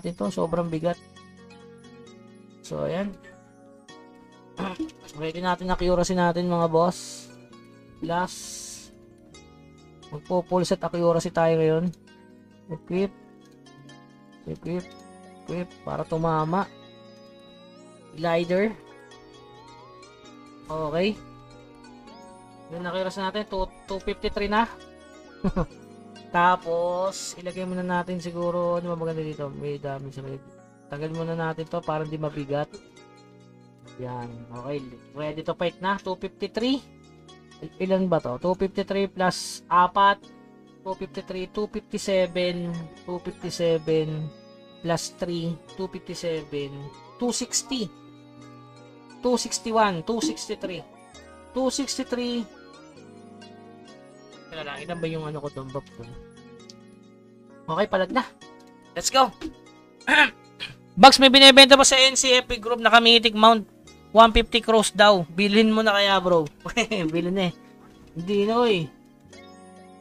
natin to. Sobrang bigat. So, ayan. Ready natin na accuracy natin mga boss. Last. Magpo-full set accuracy tayo ngayon. Equip. Equip. Equip. Para tumama. Glider. Okay. Yung accuracy natin. 253 na. Tapos, ilagay muna natin siguro. Ano ba maganda dito? May damage. Tagal muna natin to para hindi mabigat. Yan. Okay. Ready to fight na. 253. Ilan ba to? 253 plus 4. 253. 257. 257 plus 3. 257. 260. 261. 263. 263. Kaya lang. Ilan ba yung ano ko doon? Buff ko. Okay. Palag na. Let's go. Bugs, may binibenta pa sa NCFP group na Kamitic Mount. 150 cross daw. Bilhin mo na kaya, bro. Bilhin eh. Hindi na, eh.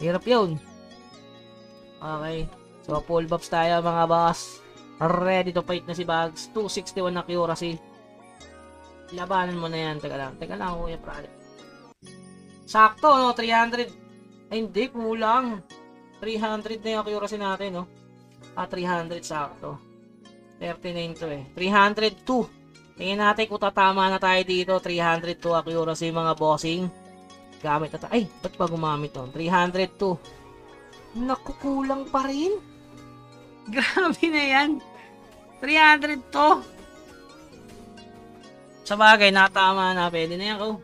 Hirap yun. Okay. So, full buffs tayo, mga boss. Ready to fight na si Bugs. 261 na accuracy. Labanan mo na yan. Teka lang, kuya, prale. Sakto, no? 300. Ay, hindi. Kulang. 300 na yung accuracy natin, no? 300 sakto. 39 to, eh. 302. Tingnan natin kung tatama na tayo dito. 302 accuracy mga bossing. Gamit na tayo. Ay, ba't pa gumamit to? 302. Nakukulang pa rin. Grabe na yan. 300 to. Sa bagay, natama na. Pwede na yan ko.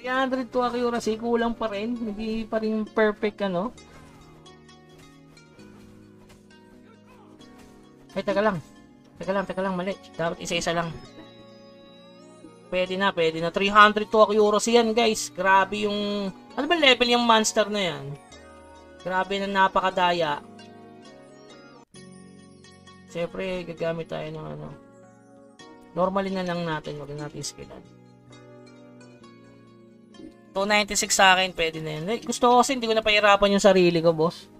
302 accuracy. Kulang pa rin. Hindi pa rin perfect ano. Ay, teka lang. Mali. Dapat isa-isa lang. Pwede na. 302 accuracy yan, guys. Grabe yung... Ano ba level yung monster na yan? Grabe na napakadaya. Siyempre, gagamit tayo ng ano. Normally na lang natin. Huwag natin skillan. 296 sa akin, pwede na yan. Gusto ko kasi hindi ko na pahirapan yung sarili ko, boss.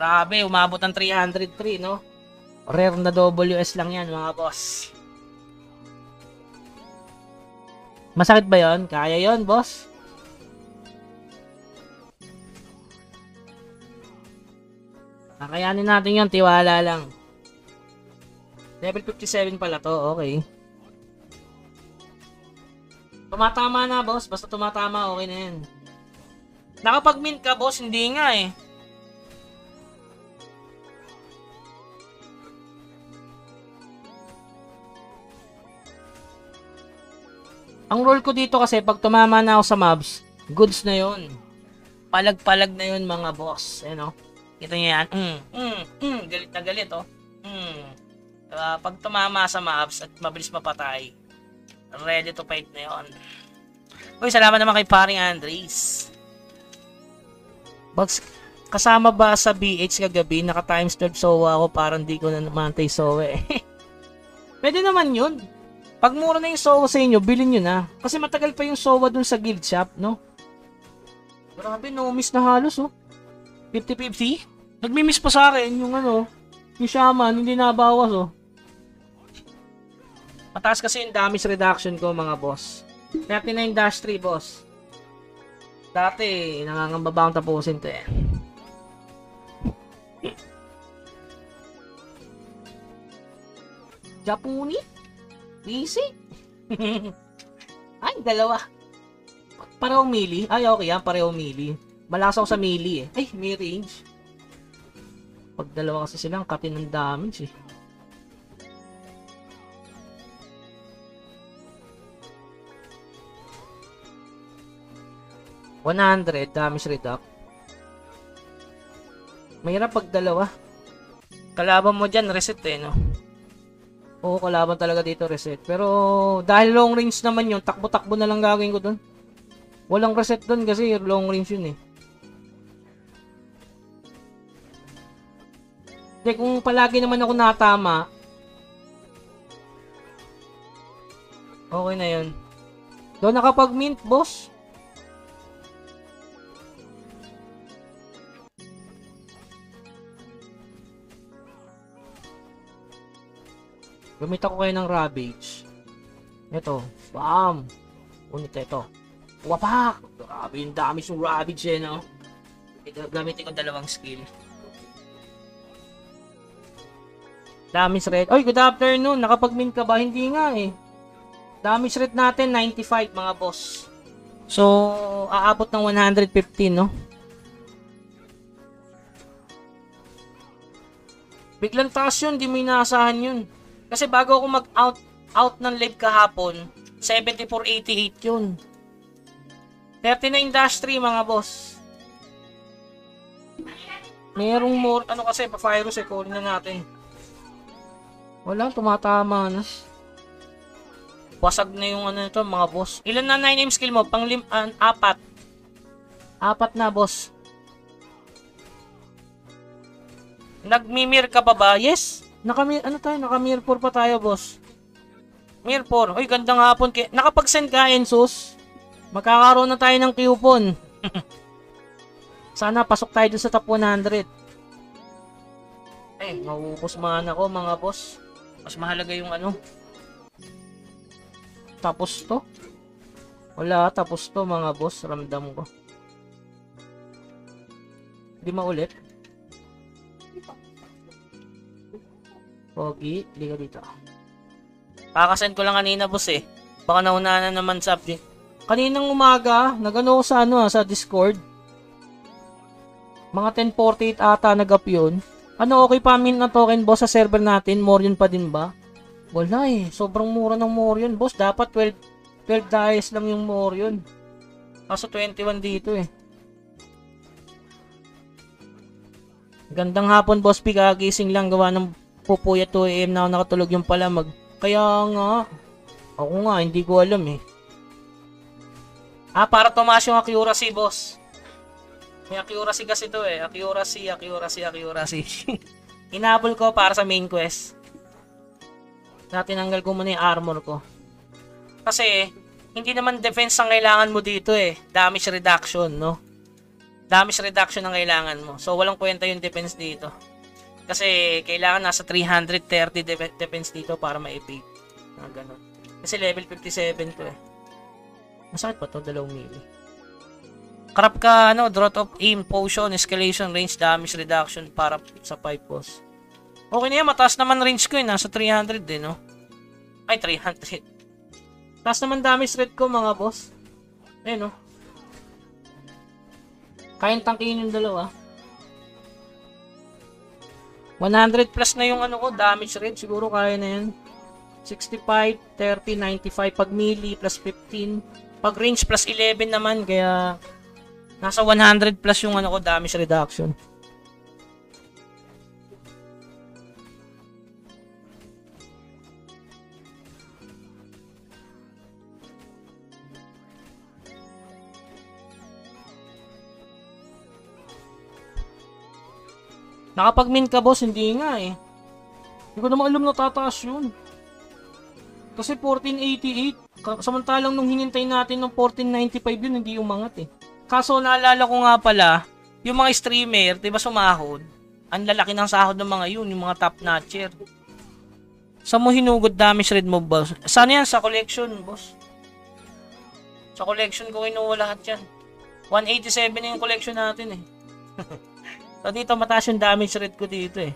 Grabe, umabot ng 303, no? Rare na WS lang yan, mga boss. Masakit ba yon? Kaya yon, boss? Kakayanin natin yon, tiwala lang. Level 57 pala to, okay. Tumatama na, boss. Basta tumatama, okay na yan. Nakapag-mint ka, boss, hindi nga eh. Ang role ko dito kasi pag tumama na ako sa mobs, goods na yon. Palag-palag na yon mga boss. Ayan o. Kita nyo yan. Galit na galit o. Pag tumama sa mobs at mabilis mapatay, ready to fight na yon. Uy, salamat naman kay paring Andres. Bugs, kasama ba sa BH kagabi? Naka-times 12 SOA ako, parang di ko na namantay SOA eh. Pwede naman yun. Pag mura na yung SOA sa inyo, bilhin nyo na. Kasi matagal pa yung SOA dun sa guild shop, no? Grabe, no miss na halos, oh. 50-50? Nagmi-miss pa sa akin yung ano, yung shaman, hindi nabawas, oh. Mataas kasi yung damage reduction ko, mga boss. 39-3, boss. Dati, nangangamba ba akong tapusin to, eh. Japuni? Easy? Ay, dalawa. Parehong melee. Ay, okay yan. Parehong melee. Malakas ako sa melee eh. Ay, may range. Pag dalawa kasi silang katin ng damage eh. $100 damage reduct. Mahirap pag dalawa. Kalaban mo dyan, reset eh, no? Oo, kalaban talaga dito, reset. Pero, dahil long range naman yun, takbo-takbo na lang gagawin ko dun. Walang reset dun kasi long range yun eh. Hindi, kung palagi naman ako natama, okay na yun. Doon nakapag-mint, boss. Gamit ako kayo ng Ravage. Ito. Bam! Unit ito. Wapak! Grabe yung dami yung Ravage eh, no? Gamitin ko dalawang skill. Damage rate. Oy, good afternoon. Nakapag-min ka ba? Hindi nga eh. Damage rate natin, 95 mga boss. So, aabot ng 115, no? Biglang taas yun, di mo inaasahan yun. Kasi bago ako mag-out ng live kahapon, 7488 yun. 30 na industry, mga boss. Merong more, ano kasi, pa-virus eh, kunin na natin. Wala, tumatama na. Wasag na yung ano nito, mga boss. Ilan na 9M skill mo? Pang 4. 4 na, boss. Nagmimir ka pa ba? Yes. Naka-mir 4 pa tayo, boss. Mir 4. Uy, gandang hapon. Nakapag-send ka, Ensus. Magkakaroon na tayo ng coupon. Sana pasok tayo dun sa top 100. Eh, mauubos man ako, mga boss. Mas mahalaga yung ano. Tapos to. Wala, tapos to, mga boss. Ramdam ko. Hindi maulit. Pogi, liga dito. Kakasend ko lang kanina, boss eh. Baka nauna na naman sa update. Kaninang umaga, nagano ko sa sa Discord. Mga 10:48 ata nag-up yun. Ano, okay pa min na token, boss, sa server natin? Morion pa din ba? Wala eh. Sobrang mura ng Morion, boss. Dapat 12 dice lang yung Morion. Kaso 21 dito eh. Gandang hapon, boss. Pikagising lang, gawa ng pupuya 2 AM na ako nakatulog yung palamag. Kaya nga. Ako nga, hindi ko alam eh. Para tumaas yung accuracy, boss. May accuracy kasi to eh. Accuracy. Inabol ko para sa main quest. Tinanggal ko muna yung armor ko. Kasi, hindi naman defense ang kailangan mo dito eh. Damage reduction, no? Damage reduction ang kailangan mo. So, walang kwenta yung defense dito. Kasi, kailangan nasa 330 defense dito para ma-epic. Ganun. Kasi level 57 to eh. Masakit pa to, 2 mili. Crap ka, drought of aim, potion, escalation, range, damage reduction para sa 5 boss. Okay na yan, mataas naman range ko eh. Nasa 300 din, no? Ay, 300. Taas naman damage rate ko, mga boss. Ayun, no? Kayang tangkihin yung dalawa. 100 plus na yung damage rate. Siguro kaya na yan. 65, 30, 95. Pag melee plus 15. Pag range plus 11 naman. Kaya nasa 100 plus yung damage reduction. Nakapag-min ka, boss? Hindi nga eh. Hindi ko naman alam na tataas yun. Kasi 1488. Samantalang nung hinintay natin ng 1495 yun, hindi umangat eh. Kaso naalala ko nga pala, yung mga streamer, diba sumahod? Ang lalaki ng sahod ng mga yun, yung mga top notcher. Saan mo hinugod damage rate mo, boss? Saan yan? Sa collection, boss. Sa collection ko kinuha lahat yan. 187 na yung collection natin eh. So dito mataas yung damage rate ko dito eh.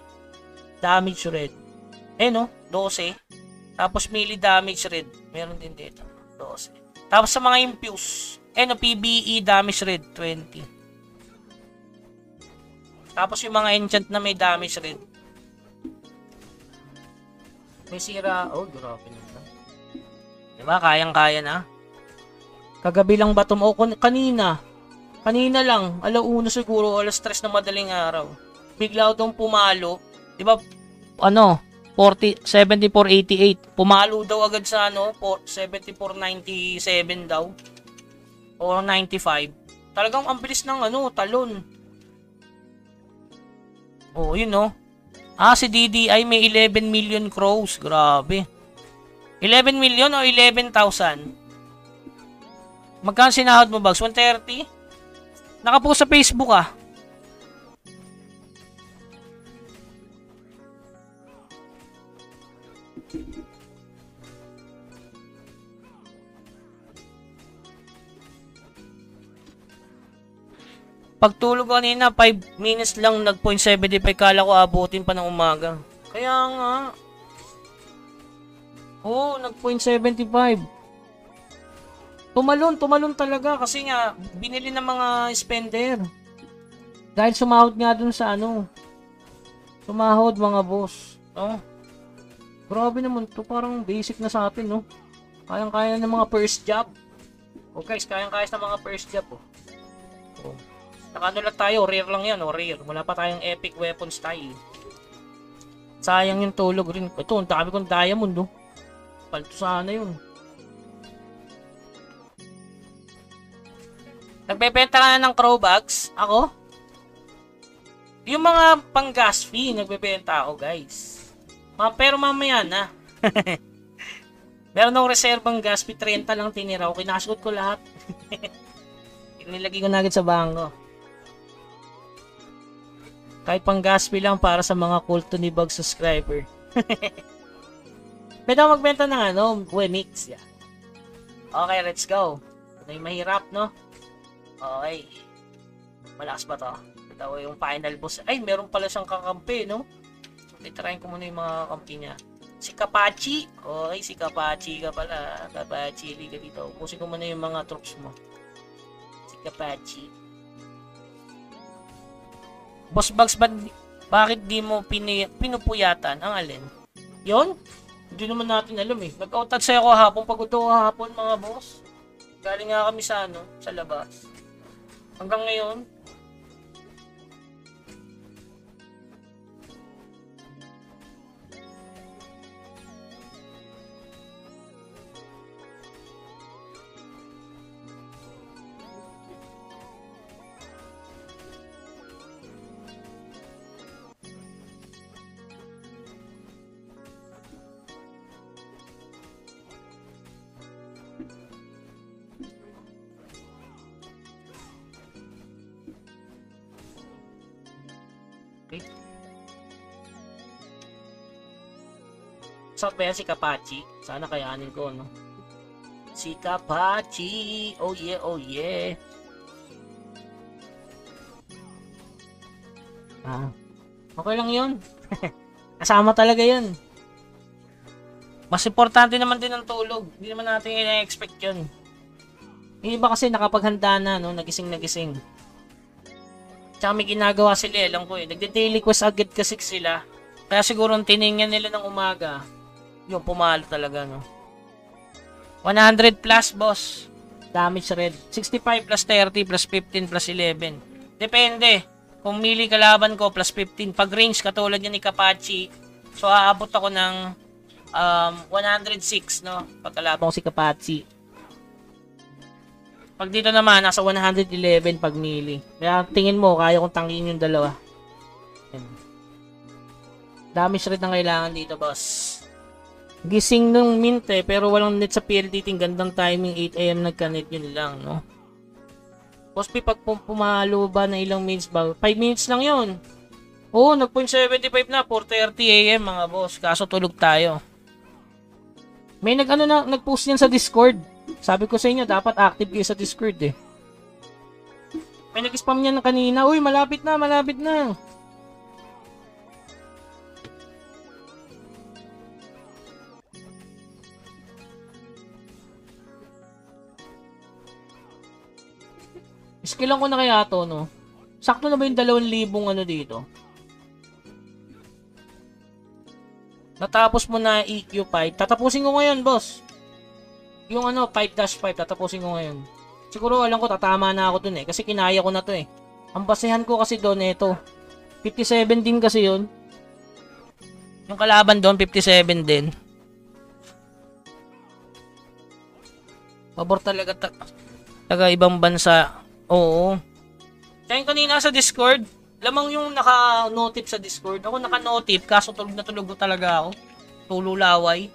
Damage rate. No? 12. Tapos melee damage rate. Meron din dito. 12. Tapos sa mga infuse. PBE damage rate 20. Tapos yung mga enchant na may damage rate. May sira. Oh, grabe nito. Diba? Kayang-kaya na. Kagabi lang ba kanina. Kanina lang, 1:00 siguro, 3:00 na madaling araw. Bigla daw pumalo. 'Di ba? 7488. Pumalo daw agad sa 7497 daw. O 95. Talagang ang bilis ng talon. Oh, yun no. Si DDI may 11 million crows. Grabe. 11 million o 11,000? Magkano sinahod mo, Bags? 130? Nakapost sa Facebook ah. Pagtulog ko kanina, 5 minutes lang, nag-0.75, kala ko abutin pa ng umaga. Kaya nga. Oo, nag-0.75. Tumalon talaga kasi nga, binili ng mga spender. Dahil sumahod nga dun sa ano. Sumahod mga boss. Oh. Grabe naman to, parang basic na sa atin, no? Kayang-kaya ng mga first job. Oh guys, kayang-kaya ng mga first job, oh. Oh. Nakano lang tayo, rare lang yan, oh, rare. Wala pa tayong epic weapon style. Sayang yung tulog rin. Ito, ang dami kong diamond, oh. Palto sana yun. Nagbebenta ka na ng crow bags? Ako? Yung mga pang gas fee, nagbebenta ako, guys. Pero mamaya na. Meron akong reserbang gas fee, 30 lang tinira. Kinasuot ko lahat. Nilagay ko na agad sa bangko. Kahit pang gas fee lang para sa mga kulto ni Bug subscriber. Pwede ako magbenta ng ano, mix. Yeah. Okay, let's go. Ito yung mahirap, no? Okay. Malakas ba to? Ito yung final boss. Ay, meron pala siyang kakampi, no? Titirahin ko muna yung mga kakampi niya. Si Kapachi. Okay, si Kapachi ka pala. Kapachi, liga dito. Upusin ko muna yung mga troops mo. Si Kapachi. Boss Bugs, bakit di mo pinupuyatan ang alin? Yon? Hindi naman natin alam eh. Nag-outat sa'yo ako hapon. Pagod ako hapon mga boss. Galing nga kami sa ano, sa labas. Hanggang ngayon. Okay. Saan ba yan si Kapachi? Sana kayanin ko, no? Si Kapachi! Oh yeah, oh yeah! Ah, okay lang yun. Kasama talaga yun. Mas importante naman din ang tulog. Hindi naman natin ina-expect yun. Yung iba kasi nakapaghanda na, no? Nagising. Tsaka may ginagawa sila, alam ko eh. Nagde-daily quest agad kasi sila. Kaya siguro tiningnan nila ng umaga. Yung pumalo talaga, no? 100 plus, boss. Damage red. 65 plus 30 plus 15 plus 11. Depende. Kung mili kalaban ko, plus 15. Pag range, katulad yan ni Kapachi. So, aabot ako ng 106, no? Pag kalaban ko si Kapachi. Pag dito naman, nasa 111 pag mili. Kaya tingin mo, kaya kong tangin yung dalawa. Damage red ang kailangan dito, boss. Gising nung mint eh, pero walang net sa PLDT. Gandang timing, 8 AM nagka-net, yun lang, no? Boss P, pag pumalo ba na ilang minutes ba? 5 minutes lang yun. Oo, nag-0.75 na, 4:30 AM mga boss. Kaso tulog tayo. May nag-post niyan sa Discord. Sabi ko sa inyo, dapat active kayo sa Discord eh. May nag-spam niyan kanina. Uy, malapit na, malapit na. Skillan ko na kaya to, no? Sakto na ba yung 2,000 ano dito? Natapos mo na EQ 5. Tatapusin ko ngayon, boss. Yung ano, 5-5, tatapusin ko ngayon. Siguro alam ko, tatama na ako dun eh. Kasi kinaya ko na to eh. Ang basehan ko kasi doon, ito. 57 din kasi yun. Yung kalaban doon, 57 din. Pabor talaga taga ibang bansa. Oo. Kaya yung kanina sa Discord, lamang yung naka-notif sa Discord. Ako naka-notif, kaso tulog na tulog talaga ako. Tululaway.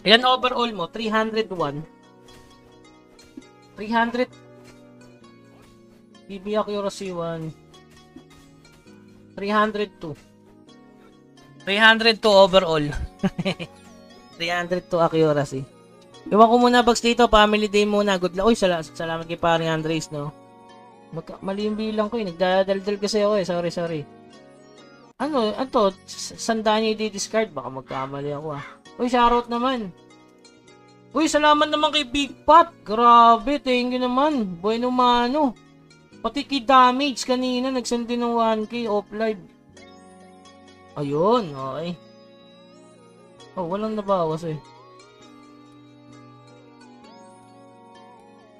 Ilan overall mo? 301. 300. BB accuracy 1. 302. 302 overall. 302 accuracy. Iwan ko muna bags dito. Family day muna. Good luck. Uy, salamat kay paring Andres, no? Mali yung bilang ko eh. Nagdadaldal kasi ako eh. Sorry. Ano sandaan niya i-discard. Baka magkamali ako ah. Uy, shoutout naman. Uy, salamat naman kay Big Pot. Grabe, thank you naman. Bueno mano. Pati kay Damage kanina. Nagsend din ng 1K off live. Ayun, okay. Oh, walang nabawas eh.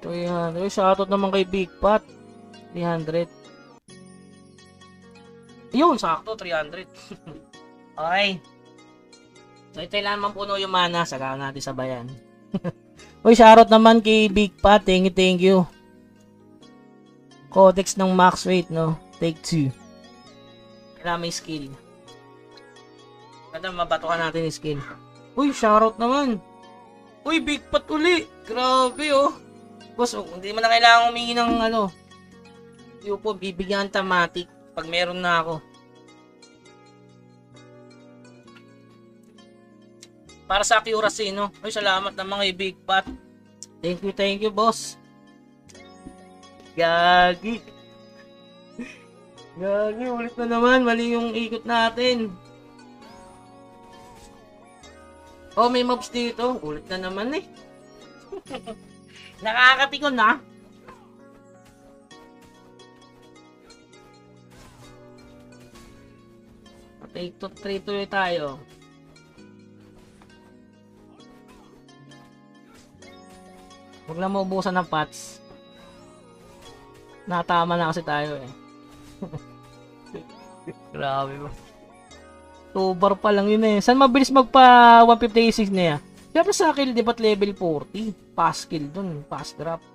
300. Uy, shoutout naman kay Big Pot. 300. Yun, sakto, 300. Okay. So, ito lang puno yung mana. Saka natin sabayan. Uy, shoutout naman kay Big Pot. Thank you. Codex ng max rate, no? Take 2. Kailangan may skill. Ganda, mabatukan natin yung skill. Uy, shoutout naman. Uy, Big Pot uli. Grabe, oh. Boss, hindi mo na kailangan humingi ng yung po, bibigyan ng tamatic pag meron na ako. Para sa accuracy, no? Ay, salamat naman kay Big Pot. Thank you, boss. Gagi, ulit na naman. Mali yung ikot natin. Oh, may mobs dito. Ulit na naman eh. Nakakapikon na. Take to 3 tuloy tayo. Huwag lang maubusan ng pots. Natama na kasi tayo eh. Grabe mo. 2 bar pa lang yun eh. Saan mabilis magpa 156 na yan? Siyempre sa kill, di ba't level 40? Pass kill dun. Pass drop.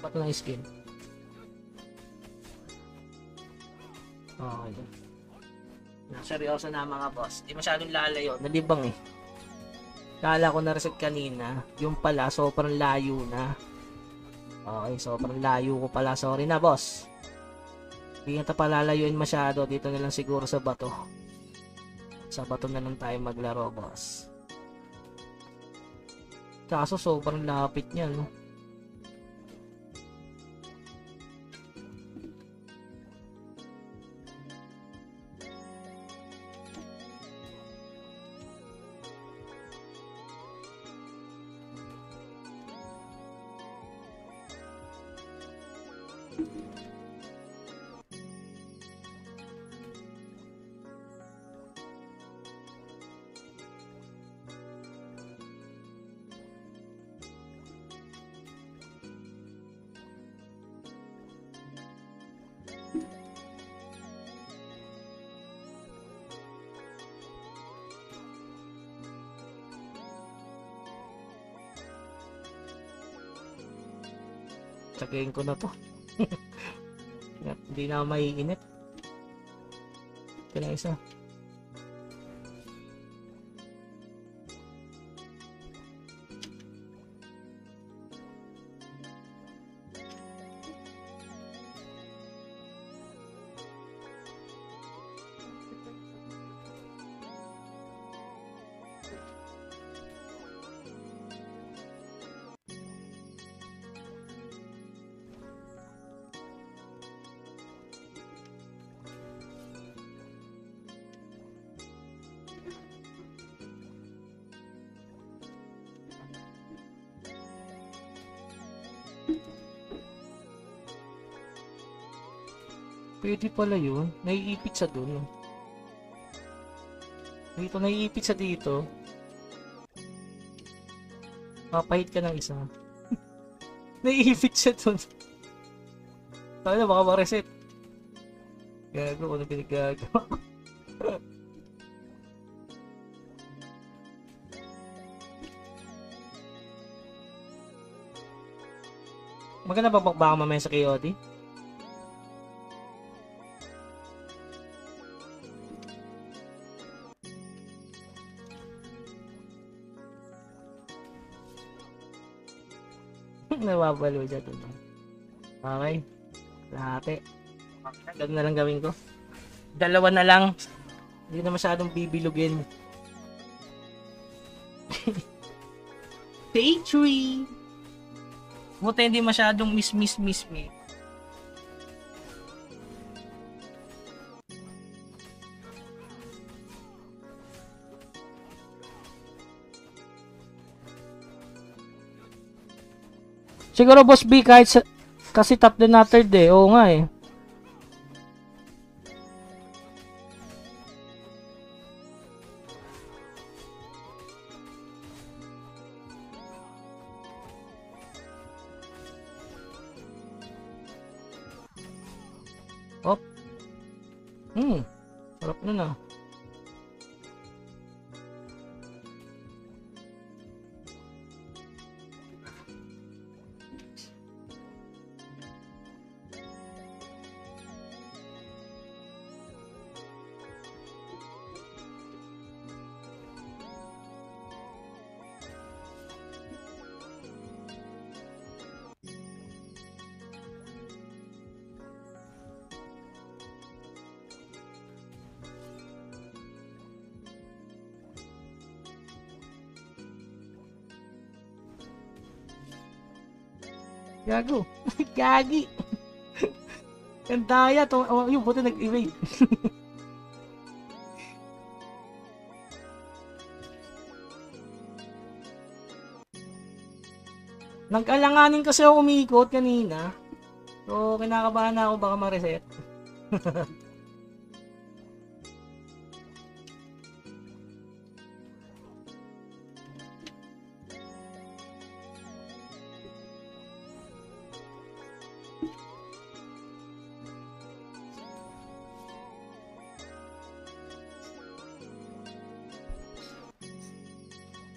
Ba't lang skill? Okay. Seryoso na mga boss. Di masyadong lalayo. Nalibang eh. Kala ko na-reset kanina. Yung pala, sobrang layo na. Okay, sobrang layo ko pala. Sorry na, boss. Hindi na palalayuin masyado. Dito na lang siguro sa bato. Sa bato na lang tayo maglaro, boss. Kaso sobrang lapit niya, no? Tsagayin ko na to. Hindi na maiinit. Ito na isa. Pwede pala yun. Naiipit sa dun. Dito, naiipit sa dito. Papahit ka ng isa. Naiipit siya dun. Sana baka ma-reset. Gago, ano pinagagawa? Maganda ba baka mamaya sa KOD? Nawabalo dyan doon. Okay. Lahati. Ganun na lang gawin ko. 2 na lang. Hindi na masyadong bibilugin. Day 3. Buti hindi masyadong miss. Siguro Boss B kahit kasi top din na third eh. Oo nga eh. Op. Sarap na na. Gago. Gagi. Ang daya to. Oh, yung buti nag-evade. Nag-alanganin kasi ako umikot kanina. So, kinakabahan na ako baka ma-reset.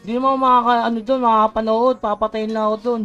Hindi mo ano doon, makakapanood, papatayin lang ako doon.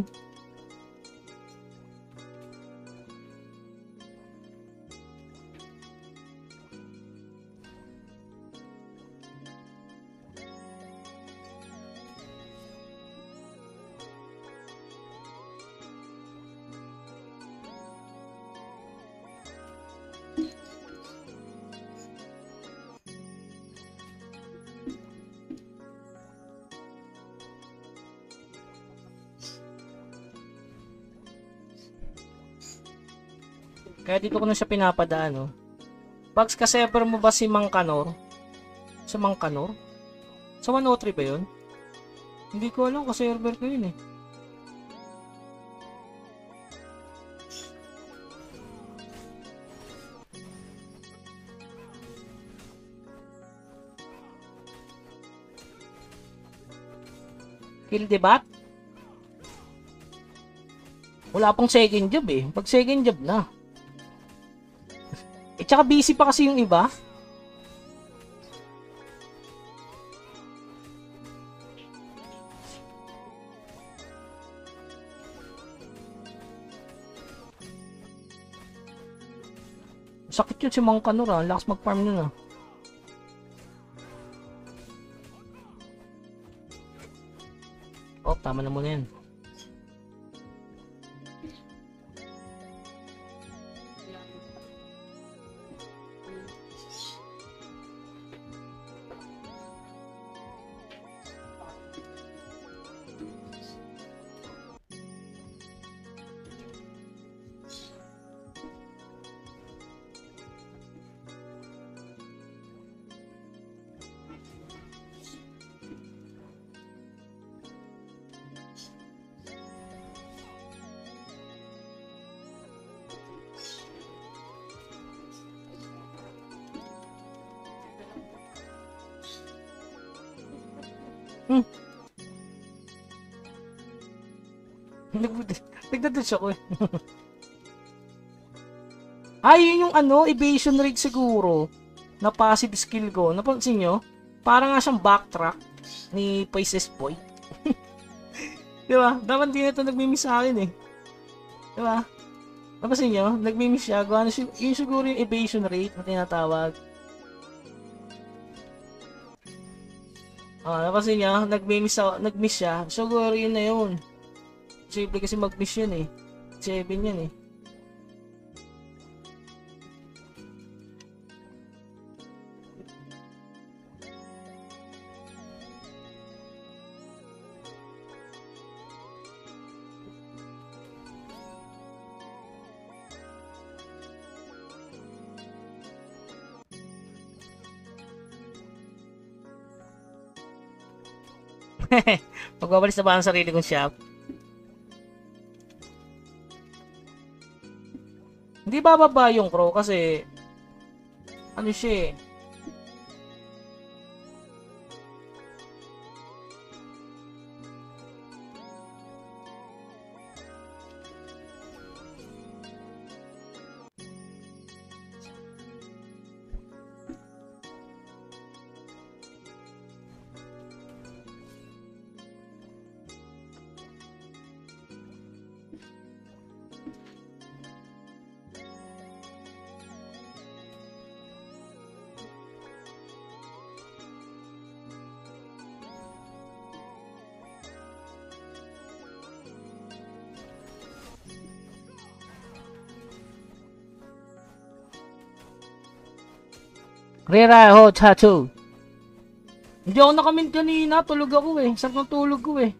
Kaya dito ko na siya pinapadaan, no? Bugs, ka-server mo ba si Mang Kanor? Sa Mang Kanor? Sa 103 ba yun? Hindi ko alam, ka-server ko yun eh. Kill debat? Wala pang second job eh. Pag second job na. Eh, tsaka busy pa kasi yung iba. Sakit yun si Mang Kanor ah. Lakas mag-farm nun ah. Oh, tama na muna yan. Nagdadodge ako eh. Yun yung ano, evasion rate siguro na passive skill ko. Napansin nyo? Parang nga siyang backtrack ni Pisces Boy. Diba? Dapat din ito nagmimiss sa akin eh. Diba? Napansin nyo? Nagmimiss siya. Yun siguro yung evasion rate na tinatawag. Napansin nyo? Nagmiss siya. Siguro yun na yun. Simple kasi mag-miss yan eh. 7 yan eh. Magbabalis na ba ang sarili kong shop? Hindi bababa yung crow kasi ano siya eh. Rera ho tattoo. Hindi ako nakamint kanina, tulog ako eh. Sakto tulog ko eh.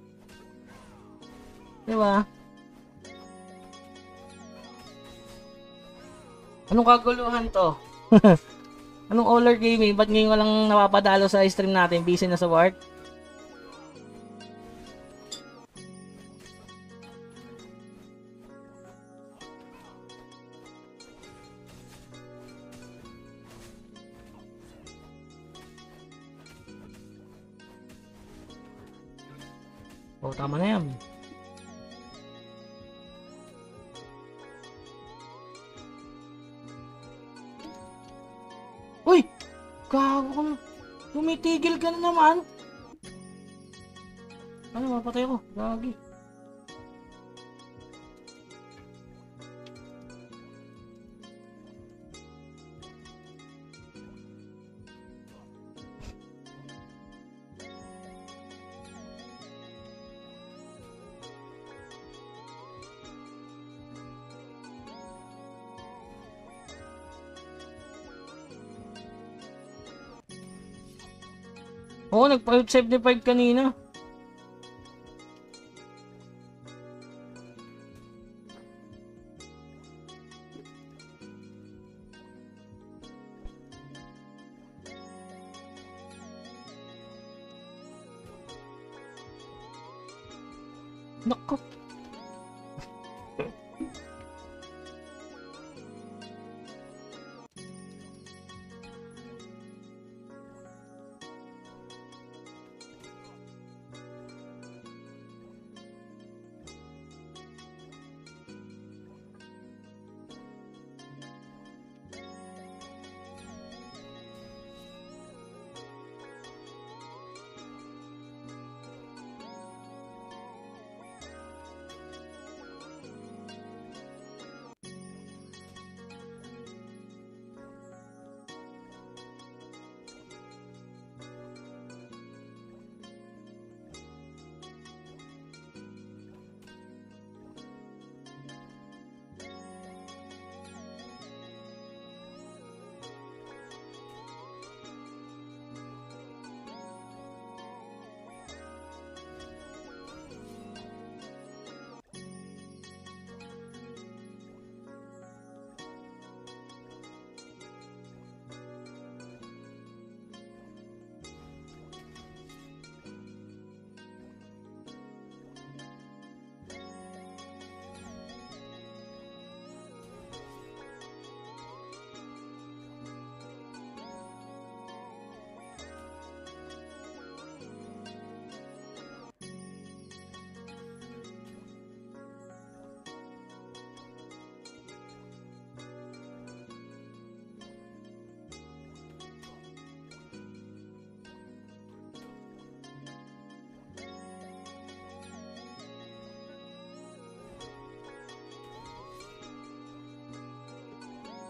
Diba? Anong kaguluhan to? Anong Oler Gaming? Ba't ngayon walang napapadalo sa stream natin? Busy na sa work? Oh, tama na yan. Uy! Gago ka na. Tumitigil ka na naman. Ano, mapatay ako. Gagi. Oo, nag-575 kanina. Nako.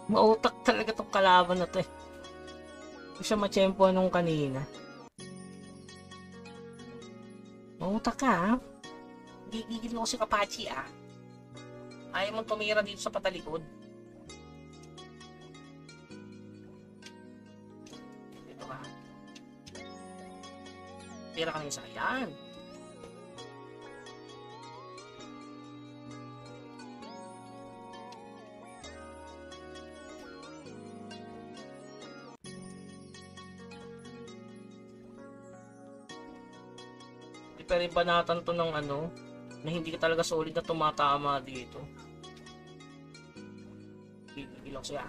Mautak talaga tong kalaban na to eh. Hindi siya machempo nung kanina. Mautak ka ha? Gigigil mo si Kapachi ah. Ayaw mong tumira dito sa patalikod. Dito ka. Tira ka ng isa. Yan. pero yung banatan to ng ano, na hindi ka talaga solid na tumatama dito. Ilang siya.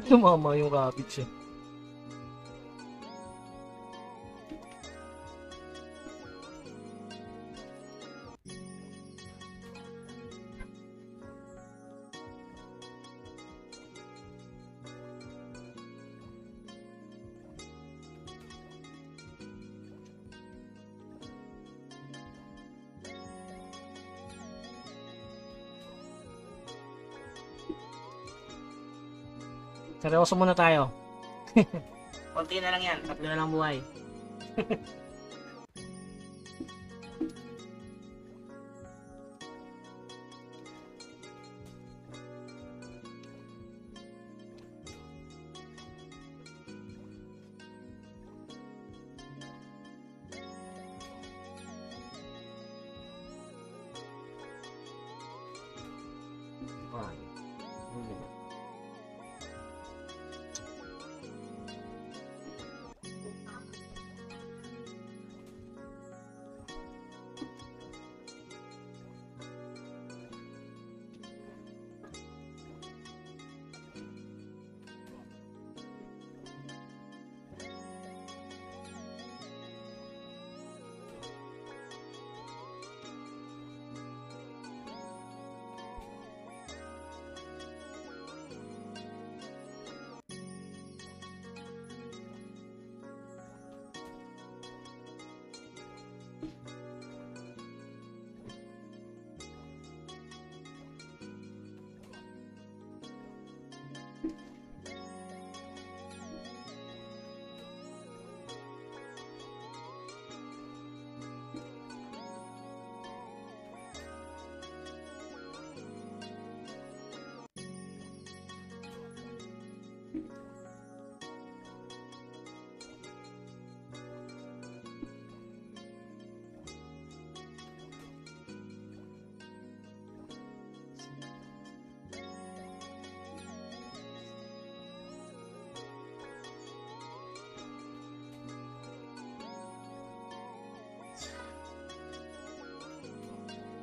Tumama yung rabbit siya. Seryoso muna tayo. Konti na lang yan. 3 na lang buhay.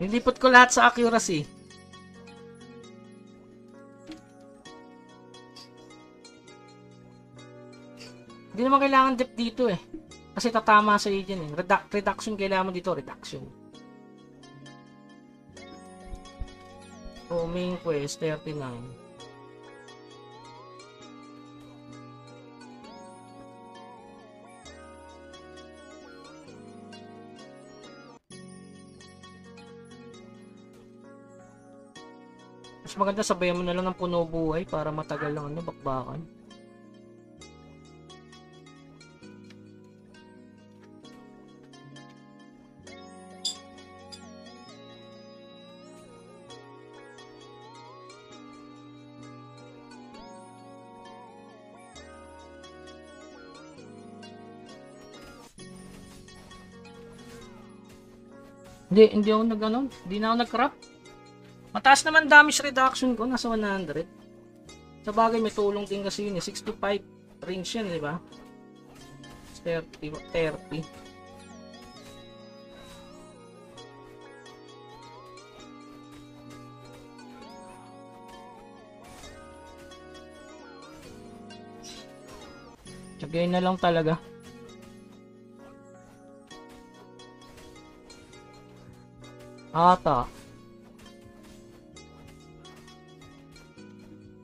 Nilipot ko lahat sa accuracy. Hindi naman kailangan depth dito eh. Kasi tatama sa iyo dyan eh. Reduction kailangan mo dito. Reduction. Oh, main quest, 39. Mas maganda sabayan mo na lang ng puno buhay para matagal lang ano, bakbakan. Hindi ako nag-ano, hindi na ako nag-crop. Mataas naman damage reduction ko, nasa 100. Sa bagay may tulong din kasi yun, 65 range yan, di ba? 30. Tsagay na lang talaga. Ata.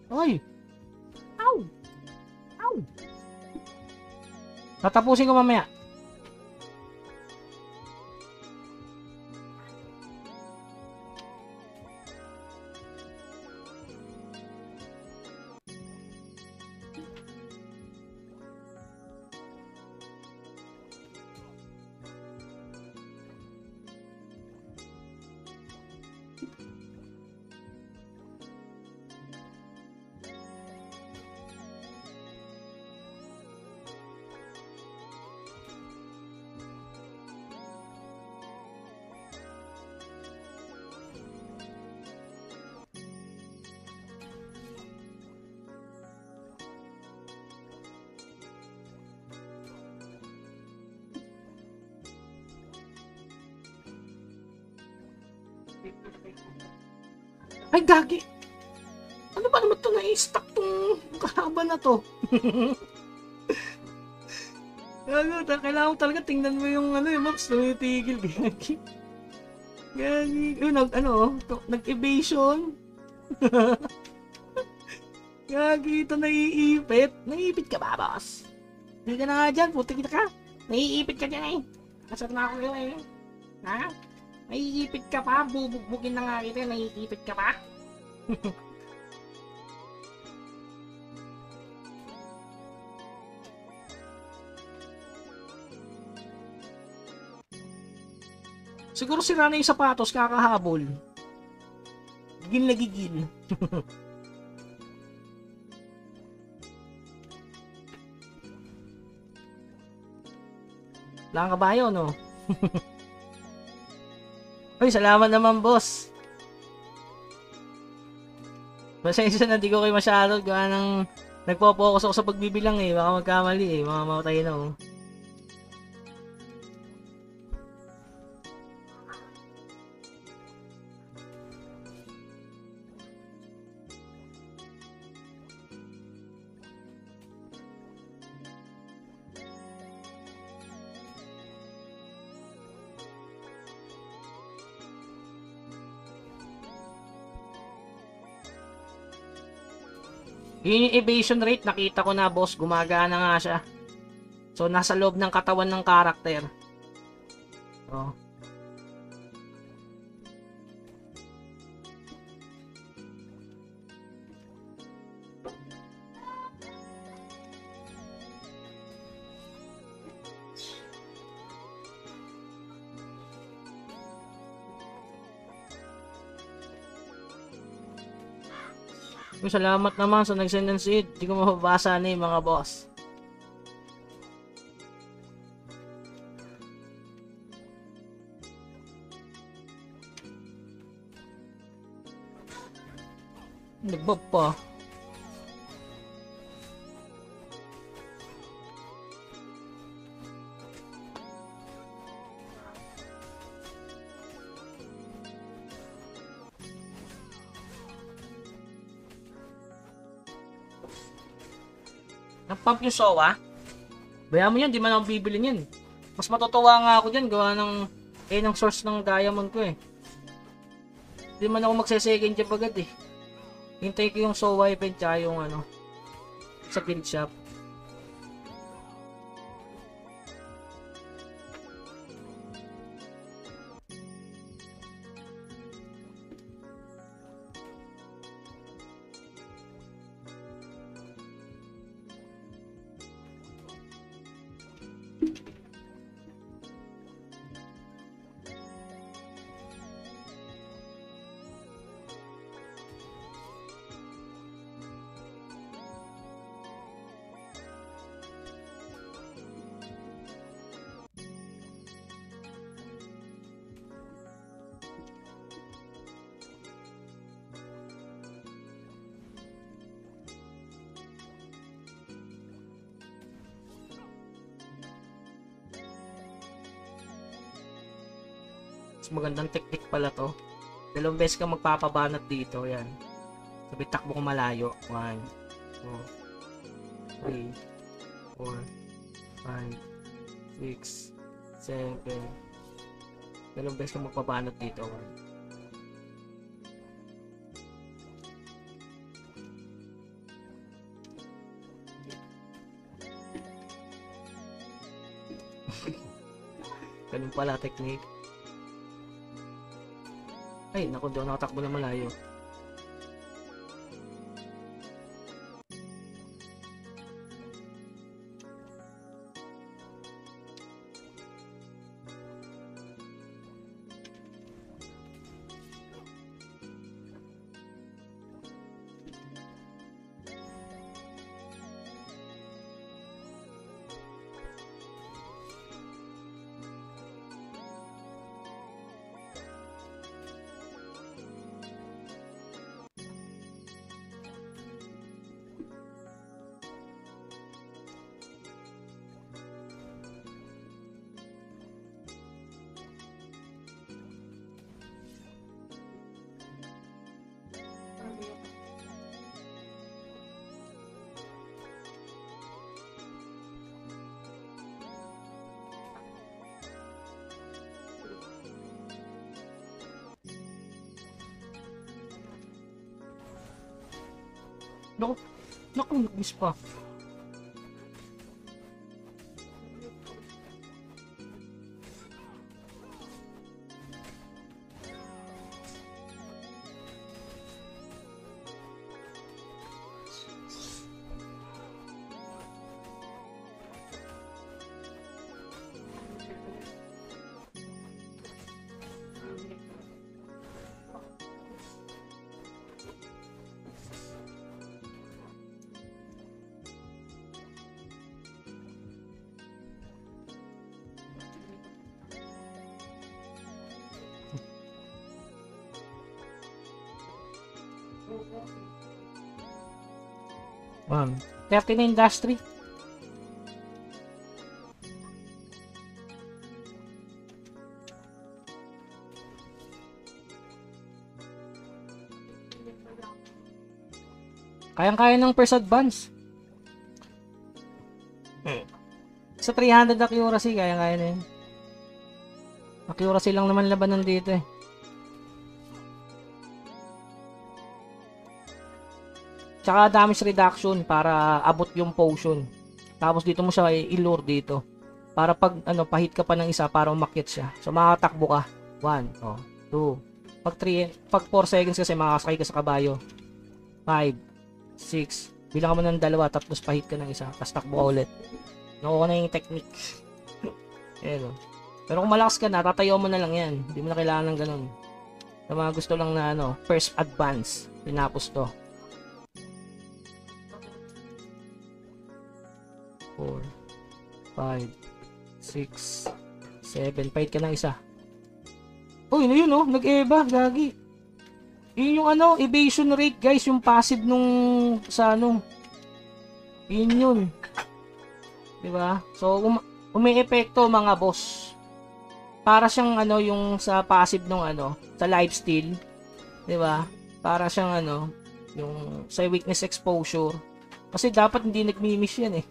Ay! Ow! Ow! Tatapusin ko mamaya. Ay, gagi! Ano ba naman ito na-stack tong kalaban na to? Kailangan mo talaga tingnan mo yung ano yung maps na tigil. Gagi. Gagi. Nag-evasion. Gagi, ito naiipit. Naiipit ka ba, boss? Hindi ka na nga dyan, putik ka. Naiipit ka dyan eh. Kasar na ako yun eh. Ha? Naiipit ka pa? Bubugbugin na nga kita, naiipit ka pa? Siguro sira na yung sapatos, kakahabol. Gigil na gigil. Wala ka ba yun, no? Uy, salamat naman, boss. Pasensya na, di ko kayo masyado gawa ng nagpo-focus ako sa pagbibilang eh. Baka magkamali eh. Mamamatay na, oh. Yung evasion rate, nakita ko na, boss. Gumagana nga siya. So, nasa loob ng katawan ng karakter. Oh. Salamat naman sa nag-send ng seed. Hindi ko mababasa na yung mga boss. Nagbab pa. Nag-pump yung SOA. Bayaan mo yan, di man ako bibili yan. Mas matutuwa nga ako dyan, gawa ng source ng diamond ko eh. Di man ako magse-second job agad eh. Hintay ko yung SOA event tsaka yung sa guild shop. Magandang technique pala to. Dalawang beses ka magpapabanat dito. Yan. Sabi takbo ko malayo. 1, 2, 3, 4, 5, 6, 7. Dalawang beses ka magpabanat dito. 1. Ganun pala technique. Ay, naku, doon nakatakbo na malayo. Naku, naku, nag-miss pa. Ma'am, 30 na industry. Kayang-kaya ng first advance. Sa 300 accuracy, kaya-kaya na yun. Accuracy lang naman labanan dito eh. Tsaka damage reduction para abot yung potion. Tapos dito mo siya i-lure dito. Para pag pahit ka pa ng isa para umakyat siya. So makakatakbo ka. 1, 2. Pag 4 seconds kasi makakasakay ka sa kabayo. 5, 6. Bilang ka mo ng dalawa tapos pahit ka ng isa. Tapos takbo ka ulit. Nakuha na yung technique. Ayan o. Pero kung malakas ka na, tatayo mo na lang yan. Hindi mo na kailangan ng ganun. Sa mga gusto lang na first advance. Tinapos to. 4, 5, 6, 7. Pahit ka ng isa. Oh, yun oh. Nag-eba. Gagi. Yun yung evasion rate guys. Yung passive nung sa Yun yun. Diba? So, umi-epekto mga boss. Para siyang yung sa passive nung sa lifesteal. Diba? Para siyang yung sa weakness exposure. Kasi dapat hindi nagmi-miss yan eh.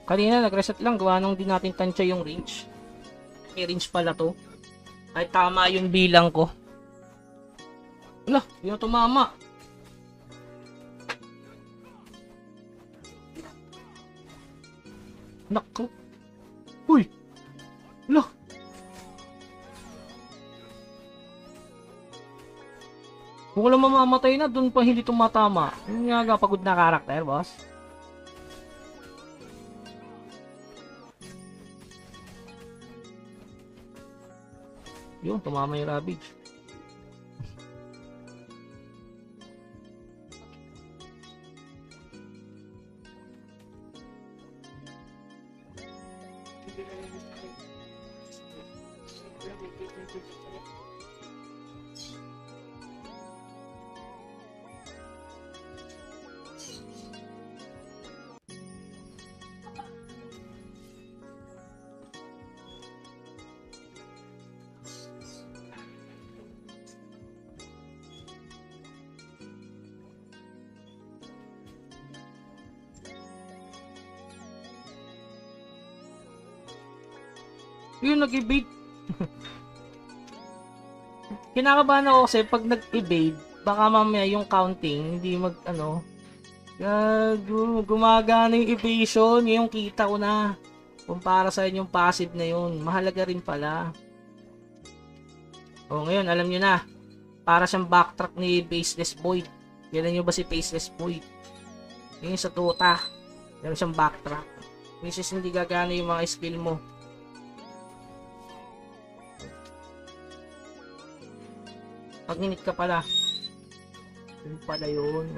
Kanina nag-reset lang, gawa nung di natin tansya yung range. May range pala to. Ay tama yung bilang ko. Wala, di na tumama. Naku. Uy. Wala. Kung wala mamamatay na, dun pa hindi tumatama. Yung nga pagod na karakter, boss. Yun, tumama yung Ravage. Yun, nag-evade. Kinakabahan ako kasi pag nag-evade, baka mamaya yung counting, hindi gumagana yung evasion, yung kita ko na. Kumpara sa yung passive na yun, mahalaga rin pala. O ngayon, alam nyo na, para siyang backtrack ni Faceless Void. Kailan nyo ba si Faceless Void? Yun sa Dota, meron siyang backtrack. Minsan hindi gagana yung mga skill mo. Pag init ka pala. Yun pala yun.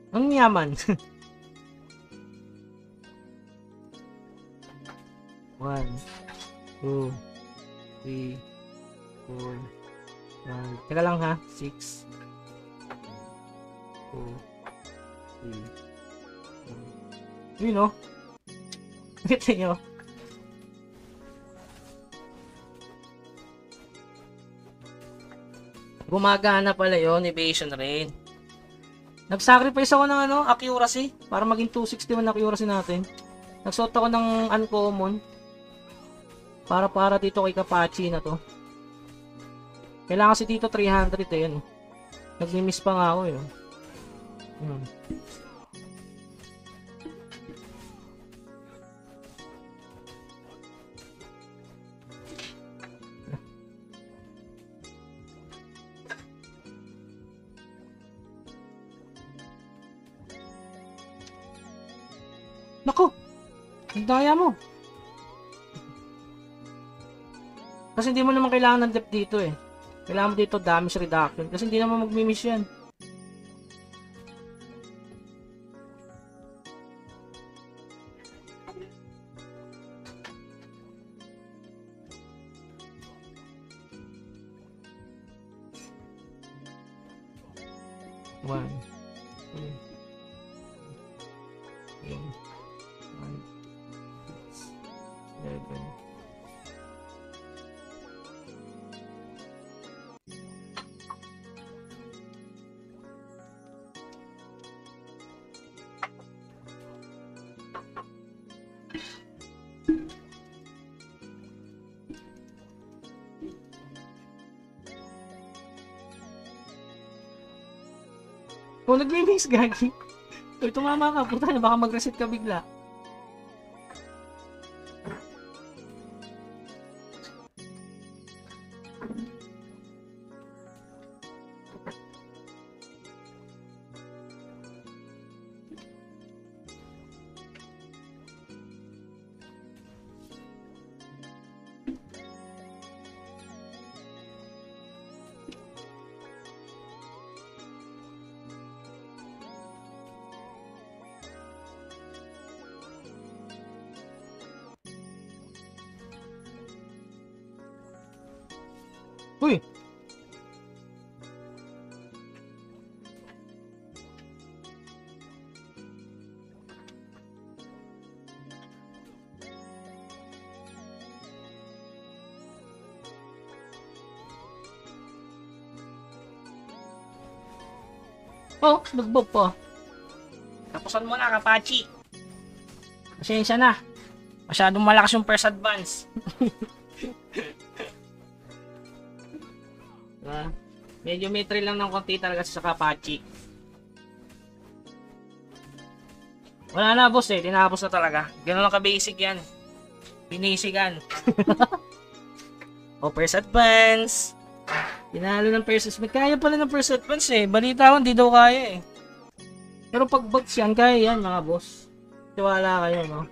Ang yaman. 1, 2, 3, 4, 5. Teka lang ha. 6, 2, 3, 4. Yun o. Kita nyo. Gumagana pala yun, evasion rain. Nag-sacrifice ako ng accuracy para maging 261 accuracy natin. Nagsuot ako ng uncommon para dito kay Kapachi na to. Kailangan kasi dito 300 eh, yan. Nag-miss pa nga ako eh. Nako! Ang daya mo! Kasi hindi mo naman kailangan ng depth dito eh. Kailangan mo dito damage reduction. Kasi hindi naman magmi-miss yan. One. Two. 3. 5, 6, 7. Kung nagmi-miss gagi. Uy, tumama ka. Puta na, baka mag-reset ka bigla. Uy! Oh, nag-bob pa. Tapusan mo na, Kapachi. Pasensya na. Masyadong malakas yung first advance. Medyo may trail lang ng konti talaga sa Kapachi. Wala na boss eh, tinapos na talaga. Ganun lang ka-basic yan. Binisigan. O first advance. Tinalo ng first advance. Kaya pala ng first advance eh. Balita ko hindi daw kaya eh. Pero pag bugs yan, kaya yan mga boss. Tiwala kayo no.